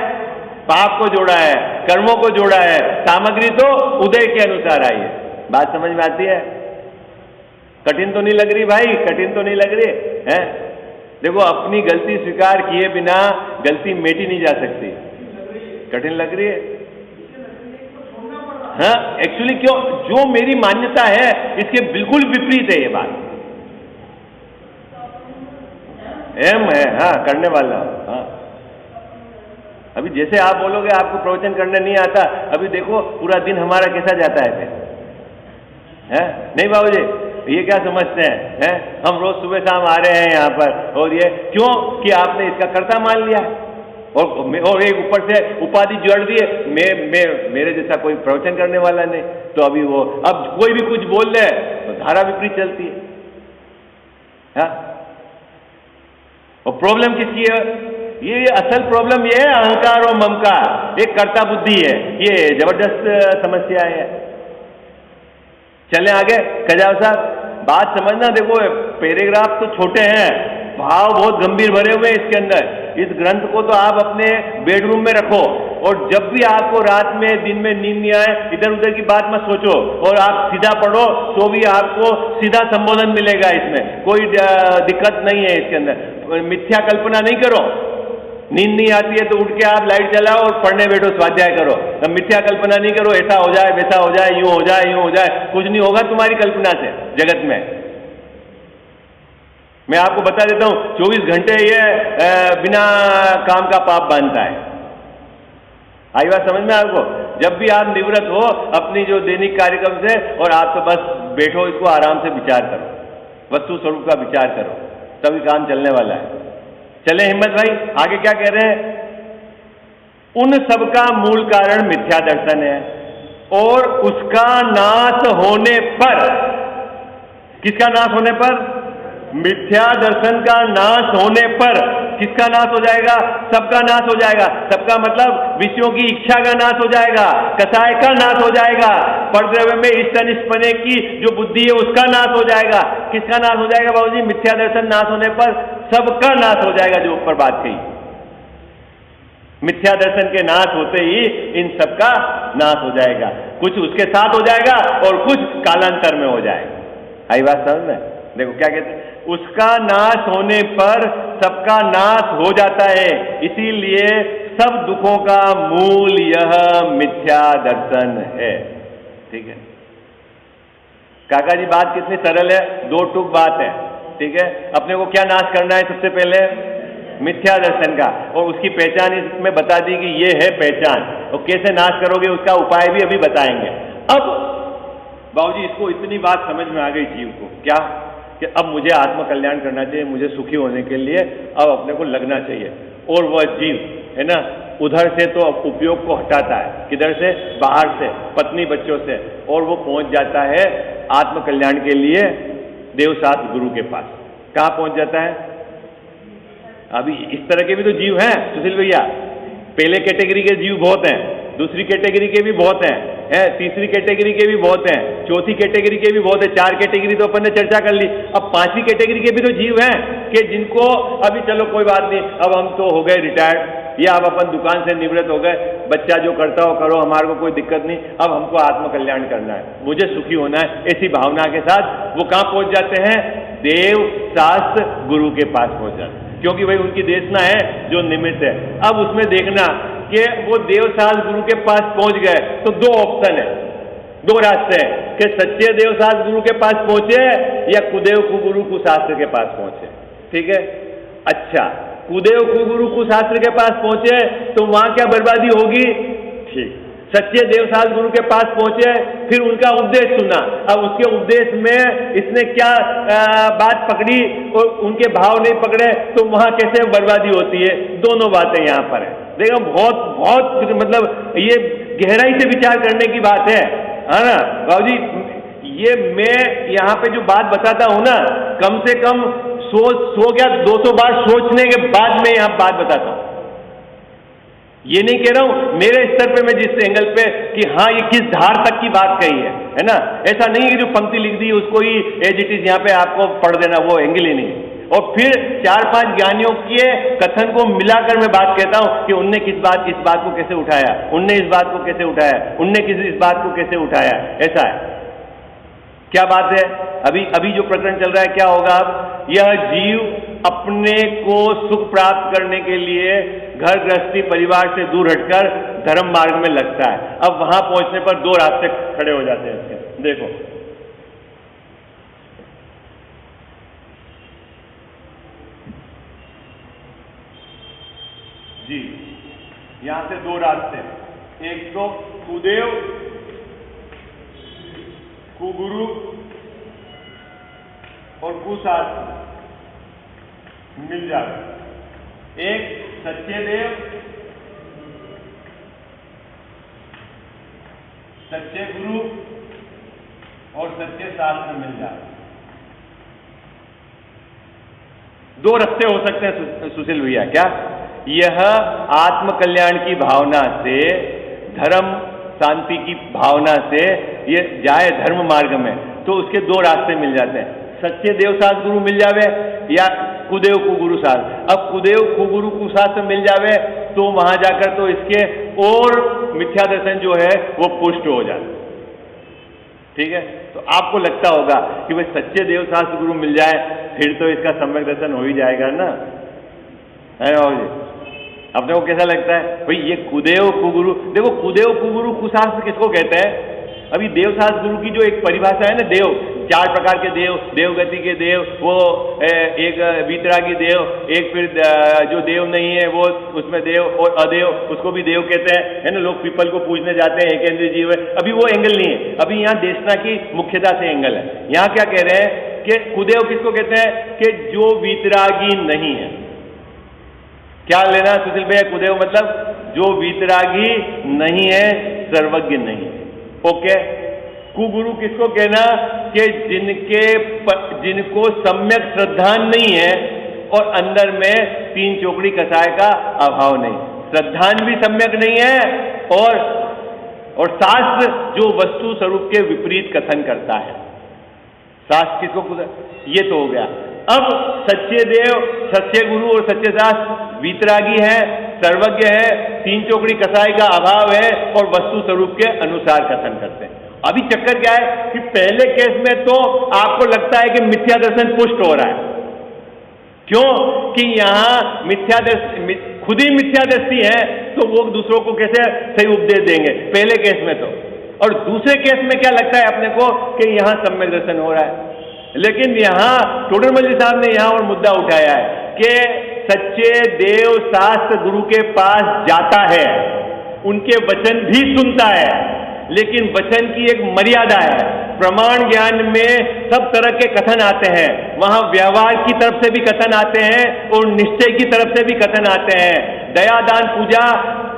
पाप को जोड़ा है, कर्मों को जोड़ा है। सामग्री तो उदय के अनुसार आई है। बात समझ में आती है? कठिन तो नहीं लग रही भाई? कठिन तो नहीं लग रही है? देखो, अपनी गलती स्वीकार किए बिना गलती मेटी नहीं जा सकती। कठिन लग रही है? हाँ, एक्चुअली क्यों? जो मेरी मान्यता है इसके बिल्कुल विपरीत है ये बात। एम है, हाँ, करने वाला। हाँ, अभी जैसे आप बोलोगे आपको प्रवचन करने नहीं आता, अभी देखो पूरा दिन हमारा कैसा जाता है फिर, है नहीं बाबूजी? ये क्या समझते हैं? हम रोज सुबह शाम आ रहे हैं यहाँ पर, और ये क्यों कि आपने इसका कर्ता मान लिया, और एक ऊपर से उपाधि जोड़ दिए। मेरे जैसा कोई प्रवचन करने वाला नहीं, तो अभी वो अब कोई भी कुछ बोल दे तो धारा विपरीत चलती है। हाँ? और प्रॉब्लम किसकी है? ये असल प्रॉब्लम ये है अहंकार और ममकार, एक कर्ता बुद्धि है। ये जबरदस्त समस्या है। चले आगे। कजाव साहब बात समझना, देखो पैराग्राफ तो छोटे हैं, भाव बहुत गंभीर भरे हुए हैं इसके अंदर। इस ग्रंथ को तो आप अपने बेडरूम में रखो, और जब भी आपको रात में दिन में नींद नहीं आए, इधर उधर की बात मत सोचो, और आप सीधा पढ़ो तो भी आपको सीधा संबोधन मिलेगा। इसमें कोई दिक्कत नहीं है इसके अंदर। मिथ्या कल्पना नहीं करो। नींद नहीं आती है तो उठ के आप लाइट जलाओ और पढ़ने बैठो, स्वाध्याय करो। तो मिथ्या कल्पना नहीं करो, ऐसा हो जाए वैसा हो जाए, यूं हो जाए यूं हो जाए, कुछ नहीं होगा तुम्हारी कल्पना से जगत में। मैं आपको बता देता हूं, 24 घंटे ये बिना काम का पाप बांधता है। आई बात समझ में आपको? जब भी आप निवृत्त हो अपनी जो दैनिक कार्यक्रम से, और आप तो बस बैठो, इसको आराम से विचार करो, वस्तु स्वरूप का विचार करो, तभी काम चलने वाला है। चले हिम्मत भाई, आगे क्या कह रहे हैं? उन सब का मूल कारण मिथ्या दर्शन है, और उसका नाश होने पर, किसका नाश होने पर? मिथ्या दर्शन का नाश होने पर किसका नाश हो जाएगा? सबका नाश हो जाएगा। सबका मतलब विषयों की इच्छा का नाश हो जाएगा, कसाय का नाश हो जाएगा, परद्रव्य में इष्ट अनिष्ट पने की जो बुद्धि है उसका नाश हो जाएगा। किसका नाश हो जाएगा बाबूजी? मिथ्या दर्शन नाश होने पर सबका नाश हो जाएगा, जो ऊपर बात कही। मिथ्या दर्शन के नाश होते ही इन सबका नाश हो जाएगा। कुछ उसके साथ हो जाएगा और कुछ कालांतर में हो जाएगा। आई बात समझ में? देखो क्या कहते हैं, उसका नाश होने पर सबका नाश हो जाता है, इसीलिए सब दुखों का मूल यह मिथ्या दर्शन है। ठीक है काका जी, बात कितनी सरल है, दो टूक बात है। ठीक है, अपने को क्या नाश करना है? सबसे पहले मिथ्या दर्शन का, और उसकी पहचान इसमें बता दी कि ये है पहचान, और कैसे नाश करोगे उसका उपाय भी अभी बताएंगे। अब बाबूजी इसको इतनी बात समझ में आ गई जीव को, क्या कि अब मुझे आत्म कल्याण करना चाहिए, मुझे सुखी होने के लिए अब अपने को लगना चाहिए। और वह जीव है ना, उधर से तो उपयोग को हटाता है, किधर से? बाहर से, पत्नी बच्चों से, और वो पहुंच जाता है आत्म कल्याण के लिए देवशास्त्र गुरु के पास। कहाँ पहुंच जाता है? अभी इस तरह के भी तो जीव हैं सुशील भैया। पहले कैटेगरी के जीव बहुत हैं, दूसरी कैटेगरी के भी बहुत हैं, तीसरी कैटेगरी के भी बहुत हैं, चौथी कैटेगरी के भी बहुत है, 4 कैटेगरी तो अपन ने चर्चा कर ली। अब 5वीं कैटेगरी के भी तो जीव हैं कि जिनको अभी चलो कोई बात नहीं, अब हम तो हो गए रिटायर्ड, या अब अपन दुकान से निवृत्त हो गए, बच्चा जो करता हो करो, हमारे को कोई दिक्कत नहीं, अब हमको आत्म कल्याण करना है, मुझे सुखी होना है, ऐसी भावना के साथ वो कहाँ पहुंच जाते हैं? देव शास्त्र गुरु के पास पहुंच जाते हैं, क्योंकि भाई उनकी देशना है जो निमित्त है। अब उसमें देखना कि वो देवशास्त्र गुरु के पास पहुंच गए तो 2 ऑप्शन है, 2 रास्ते हैं कि सच्चे देवशास्त्र गुरु के पास पहुंचे या कुदेव कुगुरु कुशास्त्र के पास पहुंचे। ठीक है, अच्छा कुदेव कुगुरु कुशास्त्र के पास पहुंचे तो वहां क्या बर्बादी होगी? ठीक, सच्चे देवशास्त्र गुरु के पास पहुंचे, फिर उनका उपदेश सुना, अब उसके उपदेश में इसने क्या बात पकड़ी और उनके भाव नहीं पकड़े तो वहां कैसे बर्बादी होती है। दोनों बातें यहां पर है। देखो बहुत बहुत मतलब ये गहराई से विचार करने की बात है ना बाबूजी। ये मैं यहाँ पे जो बात बताता हूं ना, कम से कम 100 क्या 200 बार सोचने के बाद मैं यहाँ बात बताता हूं। ये नहीं कह रहा हूं मेरे स्तर पे, मैं जिस एंगल पे कि हाँ ये किस धार तक की बात कही है ना, ऐसा नहीं कि जो पंक्ति लिख दी उसको ही एज इट इज यहाँ पे आपको पढ़ देना, वो एंगल ही नहीं। और फिर 4-5 ज्ञानियों के कथन को मिलाकर मैं बात कहता हूं कि उनने इस बात को कैसे उठाया, उनने इस बात को कैसे उठाया, उनने इस बात को कैसे उठाया, ऐसा है। क्या बात है? अभी जो प्रकरण चल रहा है क्या होगा? अब यह जीव अपने को सुख प्राप्त करने के लिए घर गृहस्थी परिवार से दूर हटकर धर्म मार्ग में लगता है। अब वहां पहुंचने पर 2 रास्ते खड़े हो जाते हैं इसके। देखो जी, यहां से 2 रास्ते, एक तो कुदेव कुगुरु और कुशास्त्र मिल जाए, एक सच्चे देव सच्चे गुरु और सच्चे शास्त्र मिल जाए। 2 रास्ते हो सकते हैं सुशील भैया। क्या? यह आत्म कल्याण की भावना से, धर्म शांति की भावना से ये जाए धर्म मार्ग में तो उसके दो रास्ते मिल जाते हैं, सच्चे देवशास्त्र गुरु मिल जावे या कुदेव कुगुरु शास्त्र। अब कुदेव कुगुरु कुशास्त्र मिल जावे तो वहां जाकर तो इसके और मिथ्या दर्शन जो है वो पुष्ट हो जाए। ठीक है, तो आपको लगता होगा कि भाई सच्चे देवशास्त्र गुरु मिल जाए फिर तो इसका सम्यक दर्शन हो ही जाएगा ना, है बाबू जी? अपने को कैसा लगता है भाई ये कुदेव कुगुरु? देखो कुदेव कुगुरु कुशास्त्र किसको कहते हैं? अभी देवशास्त्र गुरु की जो एक परिभाषा है ना, देव, चार प्रकार के देव, देवगति के देव, वो एक वीतरागी देव, एक फिर जो देव नहीं है वो उसमें देव, और अदेव उसको भी देव कहते हैं, है ना। लोग पीपल को पूजने जाते हैं, एकेंद्रीय जीव है। अभी वो एंगल नहीं है, अभी यहाँ देशना की मुख्यता से एंगल है। यहाँ क्या कह रहे हैं कि कुदेव किसको कहते हैं कि जो वीतरागी नहीं है। क्या लेना सुशील भैया? कुदेव मतलब जो वीतरागी नहीं है, सर्वज्ञ नहीं है। ओके। कुगुरु किसको कहना कि जिनको सम्यक श्रद्धा नहीं है और अंदर में तीन चौकड़ी कसाय का अभाव नहीं, श्रद्धान भी सम्यक नहीं है और शास्त्र जो वस्तु स्वरूप के विपरीत कथन करता है। शास्त्र किसको? ये तो हो गया। अब सच्चे देव, सच्चे गुरु और सच्चे शास्त्र वीतरागी है, सर्वज्ञ है, तीन चौकड़ी कसाई का अभाव है और वस्तु स्वरूप के अनुसार कथन करते हैं। अभी चक्कर क्या है कि पहले केस में तो आपको लगता है कि मिथ्या दर्शन पुष्ट हो रहा है। क्यों? कि यहां मिथ्या दर्शन, खुद ही मिथ्या दृष्टि है तो वो दूसरों को कैसे सही उपदेश देंगे पहले केस में तो। और दूसरे केस में क्या लगता है अपने को कि यहां सम्यक दर्शन हो रहा है। लेकिन यहां टोडरमल जी साहब ने यहां और मुद्दा उठाया है कि सच्चे देव शास्त्र गुरु के पास जाता है, उनके वचन भी सुनता है, लेकिन वचन की एक मर्यादा है। प्रमाण ज्ञान में सब तरह के कथन आते हैं, वहां व्यवहार की तरफ से भी कथन आते हैं और निश्चय की तरफ से भी कथन आते हैं। दया दान पूजा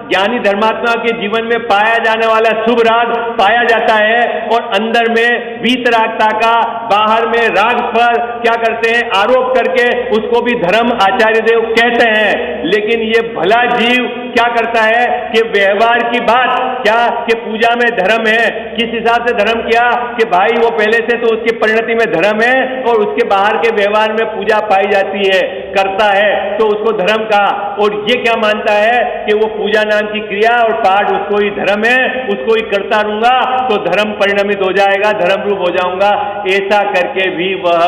ज्ञानी धर्मात्मा के जीवन में पाया जाने वाला शुभ राग पाया जाता है और अंदर में वीतरागता का, बाहर में राग पर क्या करते हैं आरोप करके उसको भी धर्म आचार्य देव कहते हैं। लेकिन ये भला जीव क्या करता है कि व्यवहार की बात क्या कि पूजा में धर्म है, किस हिसाब से धर्म किया कि भाई वो पहले से तो उसकी परिणति में धर्म है और उसके बाहर के व्यवहार में पूजा पाई जाती है, करता है तो उसको धर्म कहा। और ये क्या मानता है कि वो पूजा नाम की क्रिया और पाठ उसको ही धर्म है, उसको ही करता रहूंगा तो धर्म परिणमित हो जाएगा, धर्म रूप हो जाऊंगा। ऐसा करके भी वह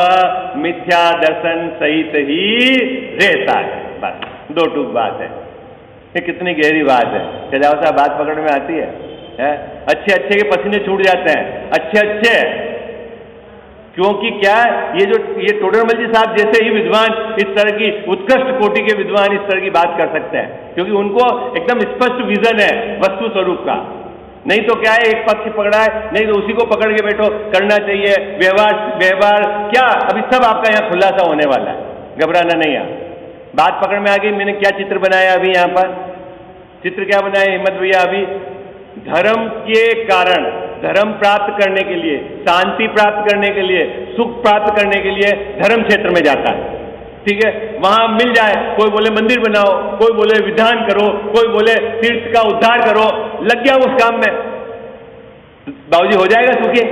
मिथ्या दर्शन सहित ही रहता है। बस दो टूक बात है। ये कितनी गहरी बात है, क्या साहब बात पकड़ में आती है? अच्छे अच्छे के पसीने छूट जाते हैं, अच्छे अच्छे, क्योंकि क्या ये टोडरमल जी साहब जैसे ही विद्वान इस तरह की उत्कृष्ट कोटि के विद्वान इस तरह की बात कर सकते हैं, क्योंकि उनको एकदम स्पष्ट विजन है वस्तु स्वरूप का। नहीं तो क्या है, एक पक्ष पकड़ा है, नहीं तो उसी को पकड़ के बैठो, करना चाहिए व्यवहार क्या। अभी सब आपका यहाँ खुलासा होने वाला है, घबराना नहीं है। बात पकड़ में आ गई। मैंने क्या चित्र बनाया अभी यहाँ पर? चित्र क्या बनाया हिम्मत भैया? अभी धर्म के कारण, धर्म प्राप्त करने के लिए, शांति प्राप्त करने के लिए, सुख प्राप्त करने के लिए धर्म क्षेत्र में जाता है। ठीक है, वहां मिल जाए, कोई बोले मंदिर बनाओ, कोई बोले विधान करो, कोई बोले तीर्थ का उद्धार करो, लग गया उस काम में, बाबूजी हो जाएगा सुखी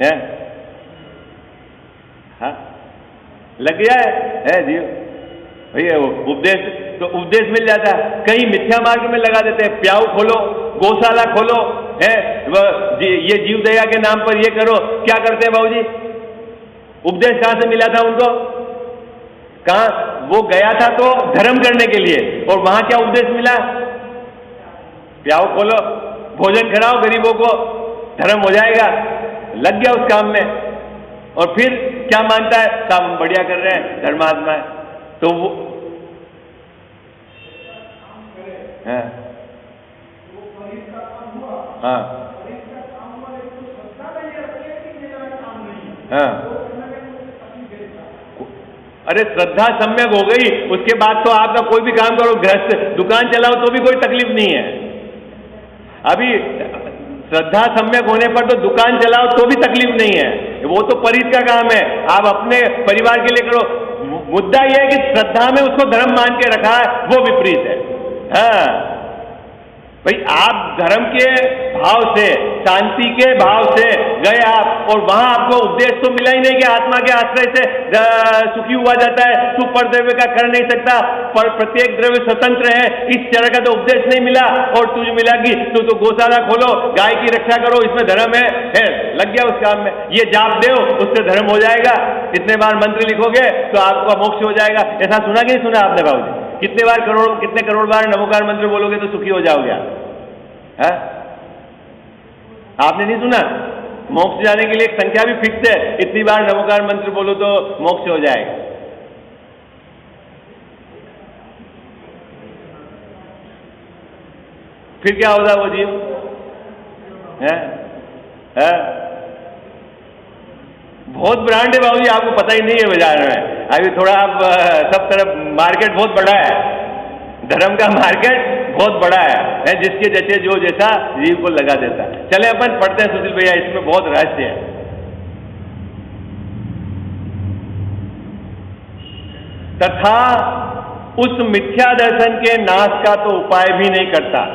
है? हाँ लग गया है जी भैया। वो उपदेश तो उपदेश मिल जाता है, कहीं मिथ्या मार्ग में लगा देते हैं, प्याऊ खोलो, गौशाला खोलो, है ये जीव दया के नाम पर ये करो। क्या करते हैं बाबूजी? उपदेश कहां से मिला था उनको? कहां वो गया था तो धर्म करने के लिए, और वहां क्या उपदेश मिला? प्याऊ खोलो, भोजन कराओ गरीबों को, धर्म हो जाएगा। लग गया उस काम में। और फिर क्या मानता है? साहब बढ़िया कर रहे हैं, धर्मात्मा है, तो वो हाँ हाँ हाँ। अरे श्रद्धा सम्यक हो गई, उसके बाद तो आपका कोई भी काम करो, गृहस्थ दुकान चलाओ तो भी कोई तकलीफ नहीं है। अभी श्रद्धा सम्यक होने पर तो दुकान चलाओ तो भी तकलीफ नहीं है, वो तो परित का काम है, आप अपने परिवार के लिए करो। मुद्दा यह है कि श्रद्धा में उसको धर्म मान के रखा है, वो विपरीत है। हाँ भाई आप धर्म के भाव से, शांति के भाव से गए आप, और वहां आपको उपदेश तो मिला ही नहीं कि आत्मा के आश्रय से सुखी हुआ जाता है, तू पर द्रव्य का कर नहीं सकता, पर प्रत्येक द्रव्य स्वतंत्र है, इस तरह का तो उपदेश नहीं मिला। और तुझे मिला कि तू तो गौशाला खोलो, गाय की रक्षा करो, इसमें धर्म है, लग गया उस काम में, ये जाप दो उससे धर्म हो जाएगा, इतने बार मंत्र लिखोगे तो आपका मोक्ष हो जाएगा। ऐसा सुना कि नहीं सुना आपने बाबूजी? कितने करोड़ बार नमोकार मंत्र बोलोगे तो सुखी हो जाओगे आप? है? आपने नहीं सुना? मोक्ष जाने के लिए एक संख्या भी फिक्स है, इतनी बार नमोकार मंत्र बोलो तो मोक्ष हो जाएगा। फिर क्या होता वो जीव? है? बहुत ब्रांड है बाबूजी, आपको पता ही नहीं है बाजार में। अभी थोड़ा आप सब तरफ मार्केट बहुत बड़ा है, धर्म का मार्केट बहुत बड़ा है, जिसके जैसे जो जैसा जीव को लगा देता है। चले अपन पढ़ते हैं सुशील भैया, इसमें बहुत रहस्य है। तथा उस मिथ्या दर्शन के नाश का तो उपाय भी नहीं करता,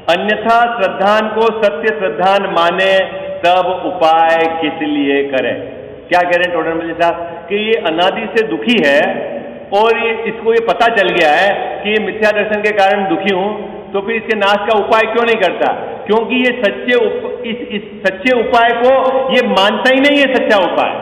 अन्यथा श्रद्धान को सत्य श्रद्धान माने तब उपाय किस लिए करे। क्या कह रहे हैं टोडरमल जी साहब कि ये अनादि से दुखी है और इसको ये पता चल गया है कि ये मिथ्या दर्शन के कारण दुखी हूं, तो फिर इसके नाश का उपाय क्यों नहीं करता? क्योंकि ये इस सच्चे उपाय को ये मानता ही नहीं है सच्चा उपाय।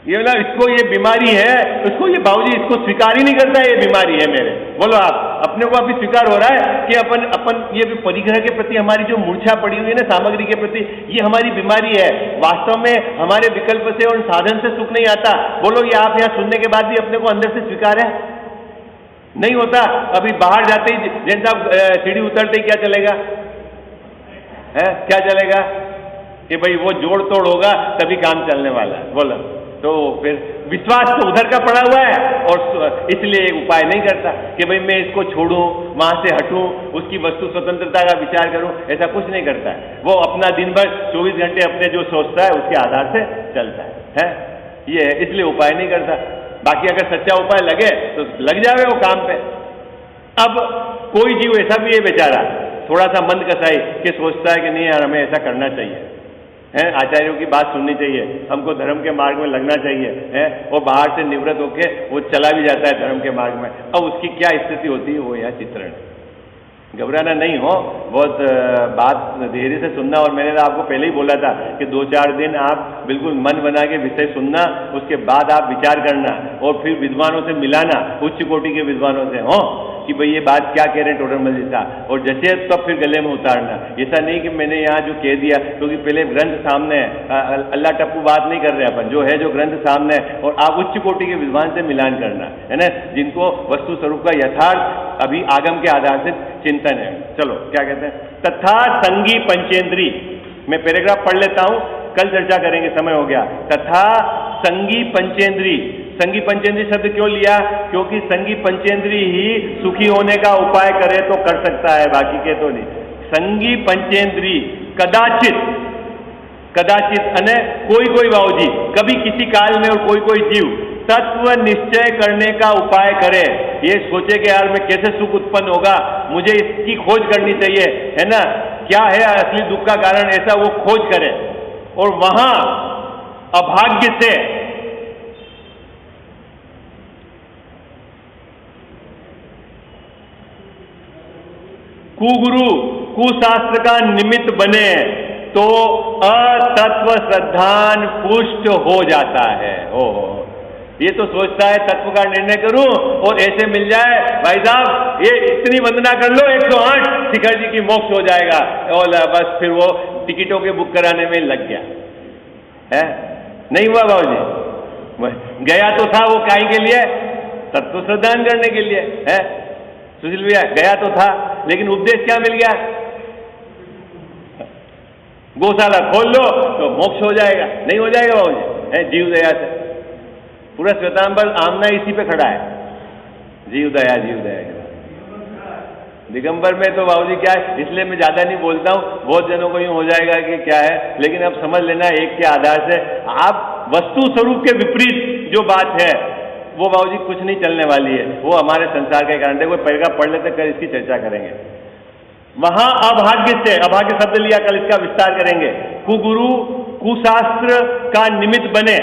ये ना, इसको ये बीमारी है, उसको ये बाबूजी इसको स्वीकार ही नहीं करता है, ये बीमारी है मेरे। बोलो आप, अपने को अभी स्वीकार हो रहा है कि अपन ये परिग्रह के प्रति हमारी जो मूर्छा पड़ी हुई है ना, सामग्री के प्रति, ये हमारी बीमारी है। वास्तव में हमारे विकल्प से और साधन से सुख नहीं आता। बोलो ये आप यहाँ सुनने के बाद भी अपने को अंदर से स्वीकार है? नहीं होता। अभी बाहर जाते ही जैन साहब सीढ़ी उतरते ही क्या चलेगा है? क्या चलेगा कि भाई वो जोड़ तोड़ होगा तभी काम चलने वाला है। बोलो, तो फिर विश्वास तो उधर का पड़ा हुआ है और इसलिए उपाय नहीं करता कि भाई मैं इसको छोड़ूं, वहां से हटूं, उसकी वस्तु स्वतंत्रता का विचार करूं, ऐसा कुछ नहीं करता है। वो अपना दिन भर 24 घंटे अपने जो सोचता है उसके आधार से चलता है? ये है, इसलिए उपाय नहीं करता। बाकी अगर सच्चा उपाय लगे तो लग जावे वो काम पे। अब कोई जीव ऐसा भी है बेचारा, थोड़ा सा मंद कसाई कि सोचता है कि नहीं यार हमें ऐसा करना चाहिए, है, आचार्यों की बात सुननी चाहिए, हमको धर्म के मार्ग में लगना चाहिए, है, और बाहर से निवृत्त होके वो चला भी जाता है धर्म के मार्ग में। अब उसकी क्या स्थिति होती है वो यह चित्रण। घबराना नहीं हो, बहुत बात धीरे से सुनना। और मैंने तो आपको पहले ही बोला था कि 2-4 दिन आप बिल्कुल मन बना के विषय सुनना, उसके बाद आप विचार करना और फिर विद्वानों से मिलाना, उच्च कोटि के विद्वानों से, हो कि भाई ये बात क्या कह रहे हैं टोडरमल जी साहब, और जैसे तब फिर गले में उतारना। ऐसा नहीं कि मैंने यहाँ जो कह दिया, क्योंकि पहले ग्रंथ सामने है, अल्लाह टप्पू बात नहीं कर रहे अपन, जो है जो ग्रंथ सामने है, और आप उच्च कोटि के विद्वान से मिलान करना है ना, जिनको वस्तु स्वरूप का यथार्थ अभी आगम के आधार से चिंतन है। चलो क्या कहते हैं, तथा संगी पंचेंद्री, मैं पैराग्राफ पढ़ लेता हूं, कल चर्चा करेंगे, समय हो गया। तथा संगी पंचेंद्री, संगी पंचेंद्री शब्द क्यों लिया? क्योंकि संगी पंचेंद्री ही सुखी होने का उपाय करे तो कर सकता है, बाकी के तो नहीं। संगी पंचेंद्री कदाचित, कदाचित अने कोई बाबूजी कभी किसी काल में, और कोई जीव तत्व निश्चय करने का उपाय करे, ये सोचे कि यार मैं कैसे सुख उत्पन्न होगा, मुझे इसकी खोज करनी चाहिए, है ना, क्या है असली दुख का कारण, ऐसा वो खोज करे, और वहां अभाग्य से कुगुरु कुशास्त्र का निमित्त बने तो अतत्व श्रद्धान पुष्ट हो जाता है। ये तो सोचता है तत्व का निर्णय करूं और ऐसे मिल जाए, भाई साहब ये इतनी वंदना कर लो 108 शिखर जी की मोक्ष हो जाएगा, और बस फिर वो टिकटों के बुक कराने में लग गया है। नहीं हुआ बाबूजी, गया तो था वो काहे के लिए? तत्व श्रद्धान करने के लिए है। सुशील भैया गया तो था, लेकिन उपदेश क्या मिल गया? गौशाला खोल लो तो मोक्ष हो जाएगा। नहीं हो जाएगा बाबूजी, है जीव दया से। पूरा श्वेतांबर आमना इसी पे खड़ा है, जीव दया जीव दया। दिगंबर में तो बाबूजी क्या है, इसलिए मैं ज्यादा नहीं बोलता हूँ, बहुत जनों को यूं हो जाएगा कि क्या है, लेकिन अब समझ लेना एक के आधार से आप वस्तु स्वरूप के विपरीत जो बात है वो बाबूजी कुछ नहीं चलने वाली है, वो हमारे संसार के कारण। देखो पैराग्राफ पढ़ लेते, कल इसकी चर्चा करेंगे। वहां अभाग्य से, अभाग्य शब्द लिया, कल इसका विस्तार करेंगे, कुगुरु कुशास्त्र का निमित्त बने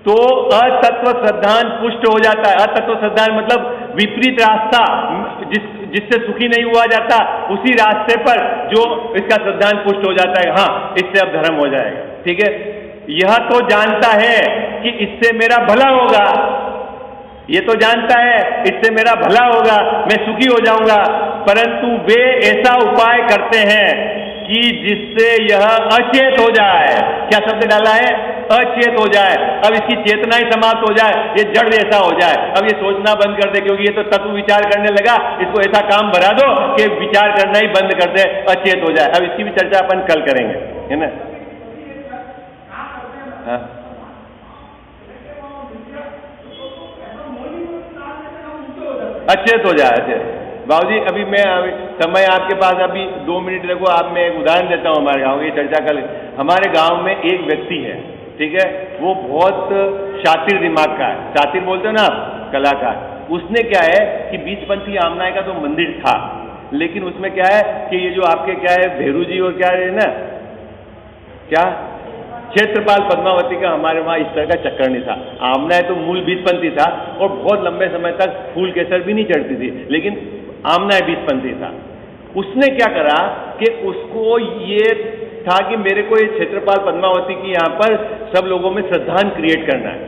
तो अतत्व श्रद्धान पुष्ट हो जाता है। अतत्व श्रद्धान मतलब विपरीत रास्ता, जिससे सुखी नहीं हुआ जाता, उसी रास्ते पर जो इसका श्रद्धान पुष्ट हो जाता है, हाँ इससे अब धर्म हो जाएगा। ठीक है, यह तो जानता है कि इससे मेरा भला होगा, ये तो जानता है इससे मेरा भला होगा, मैं सुखी हो जाऊंगा, परंतु वे ऐसा उपाय करते हैं कि जिससे यह अचेत हो जाए। क्या शब्द डाला है? अचेत हो जाए। अब इसकी चेतना ही समाप्त हो जाए, ये जड़ जैसा हो जाए, अब ये सोचना बंद कर दे, क्योंकि ये तो तत्व विचार करने लगा, इसको ऐसा काम भरा दो कि विचार करना ही बंद कर दे, अचेत हो जाए। अब इसकी भी चर्चा अपन कल करेंगे, है ना। हाँ, अचेत हो जाए, अचेत। बाबूजी अभी मैं समय आपके पास अभी 2 मिनट रखो, आप मैं एक उदाहरण देता हूँ हमारे गांव की चर्चा कर। हमारे गांव में एक व्यक्ति है, ठीक है, वो बहुत शातिर दिमाग का है, शातिर बोलते हो ना आप, कलाकार। उसने क्या है कि 20पंथी आमनाय का तो मंदिर था, लेकिन उसमें क्या है कि ये जो आपके क्या है भेरू जी और क्या है ना, क्या क्षेत्रपाल पद्मावती का हमारे वहां इस तरह का चक्कर नहीं था। आमना है तो मूल 20पंथी था और बहुत लंबे समय तक फूल केसर भी नहीं चढ़ती थी, लेकिन आमना 20पंथी था। उसने क्या करा कि उसको ये था कि मेरे को ये क्षेत्रपाल पद्मावती की यहाँ पर सब लोगों में श्रद्धान क्रिएट करना है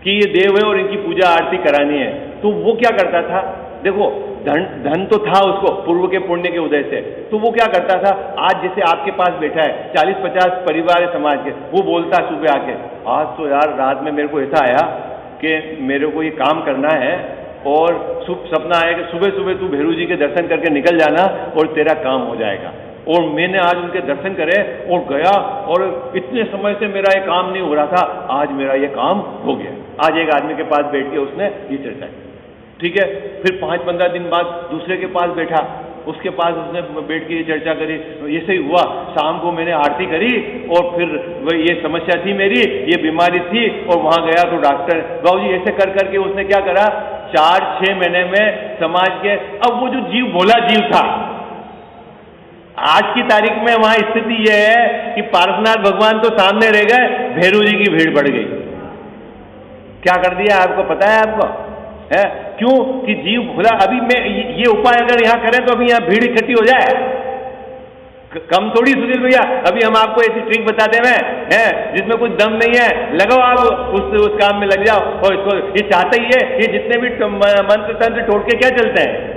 कि ये देव है और इनकी पूजा आरती करानी है। तो वो क्या करता था, देखो धन तो था उसको पूर्व के पुण्य के उदय से, तो वो क्या करता था, आज जैसे आपके पास बैठा है 40-50 परिवार है समाज के, वो बोलता सुबह आके, आज तो यार रात में मेरे को ऐसा आया कि मेरे को ये काम करना है और सपना आया कि सुबह सुबह तू भेरू जी के दर्शन करके निकल जाना और तेरा काम हो जाएगा। और मैंने आज उनके दर्शन करे और गया और इतने समय से मेरा ये काम नहीं हो रहा था, आज मेरा ये काम हो गया। आज एक आदमी के पास बैठ के उसने ये चर्चा की, ठीक है। फिर 5-15 दिन बाद दूसरे के पास बैठा, उसके पास उसने बैठ के ये चर्चा करी, ऐसे ही हुआ, शाम को मैंने आरती करी और फिर वह ये समस्या थी मेरी, ये बीमारी थी और वहां गया तो डॉक्टर, बाबूजी ऐसे कर करके उसने क्या करा, 4-6 महीने में समाज के, अब वो जो जीव भोला जीव था, आज की तारीख में वहां स्थिति यह है कि पार्श्वनाथ भगवान तो सामने रह गए, भैरू जी की भीड़ बढ़ गई। क्या कर दिया आपको पता है? आपको है क्यों कि जीव भोला। अभी मैं ये उपाय अगर यहां करें तो अभी यहां भीड़ इकट्ठी हो जाए, कम थोड़ी सुधीर भैया। अभी हम आपको ऐसी ट्रिक बताते हैं जिसमें कुछ दम नहीं है, लगाओ आप उस काम में लग जाओ। और इसको ये चाहते ही है, ये जितने भी मंत्र तंत्र टोटके क्या चलते हैं।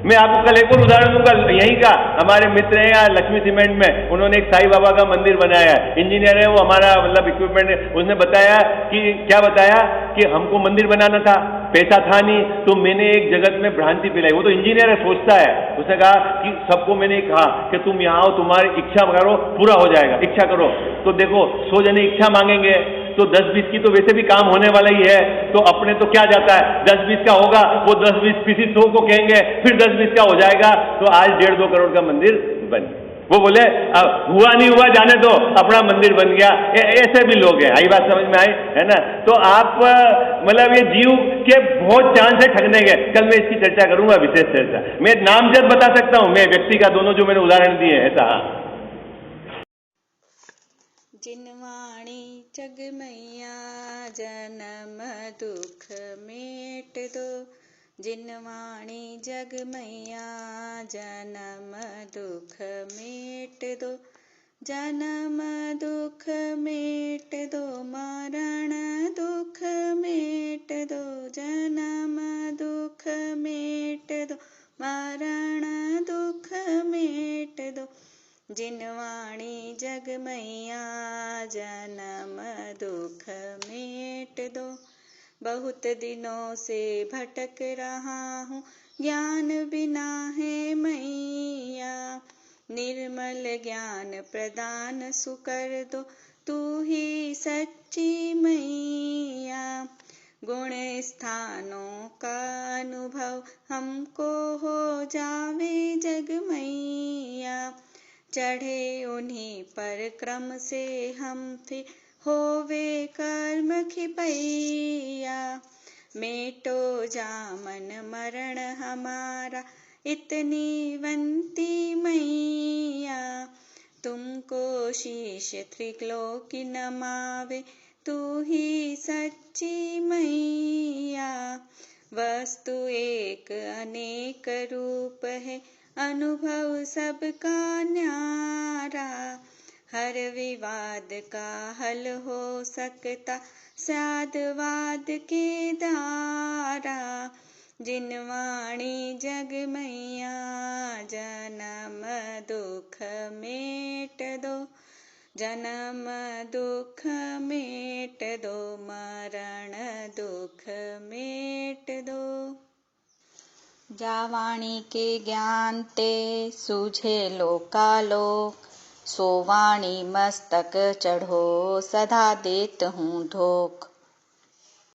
मैं आपको कल एक और उदाहरण दूंगा, यहीं का हमारे मित्र हैं यहाँ लक्ष्मी सीमेंट में, उन्होंने एक साईं बाबा का मंदिर बनाया है, इंजीनियर है वो, हमारा मतलब इक्विपमेंट है। उसने बताया कि क्या बताया कि हमको मंदिर बनाना था, पैसा था नहीं, तो मैंने एक जगत में भ्रांति फैलाई। वो तो इंजीनियर है, सोचता है। उसने कहा कि सबको मैंने कहा कि तुम यहाँ आओ, तुम्हारी इच्छा करो, पूरा हो जाएगा, इच्छा करो। तो देखो 100 जने इच्छा मांगेंगे तो 10-20 की तो वैसे भी काम होने वाला ही है, तो अपने तो क्या जाता है, 10-20 का होगा, वो 10-20 किसी 100 को कहेंगे, फिर 10-20 का हो जाएगा, तो आज 1.5-2 करोड़ का मंदिर बन गया। वो बोले अब हुआ नहीं हुआ जाने दो, अपना मंदिर बन गया। ऐसे भी लोग हैं, आई बात समझ में आई है ना। तो आप मतलब ये जीव के बहुत चांस है ठगने के। कल मैं इसकी चर्चा करूंगा, विशेष चर्चा। मैं नामजद बता सकता हूं, मैं व्यक्ति का, दोनों जो मैंने उदाहरण दिए ऐसा। जिनवाणी जग मैया जन्म दुख मेट दो, जिनवाणी जग मैया जन्म दुख मेट दो, जन्म दुख मेट दो, मरण दुख मेट दो, जन्म दुख मेट दो, मरण दुख मेट दो, जिनवाणी जग मैया जन्म दुख मेट दो। बहुत दिनों से भटक रहा हूँ, ज्ञान बिना है मैया, निर्मल ज्ञान प्रदान सुकर दो, तू ही सच्ची मैया। गुण स्थानों का अनुभव हमको हो जावे जग मैया, चढ़े उन्हीं पर क्रम से हम थे होवे कर्म खिपैया। मेटो जामन मरण हमारा इतनी वंती मैया। तुमको शीश त्रिलोकी नमावे, तू ही सच्ची मैया। वस्तु एक अनेक रूप है, अनुभव सबका न्यारा। हर विवाद का हल हो सकता, साधवाद के द्वारा। जिनवाणी जग मैया, जन्म दुख मेट दो। जन्म दुख मेट दो, मरण दुख मेट दो। जावाणी के ज्ञान ते सूझे लोकालोक, सो वाणी मस्तक चढ़ो सदा देत हूँ धोख।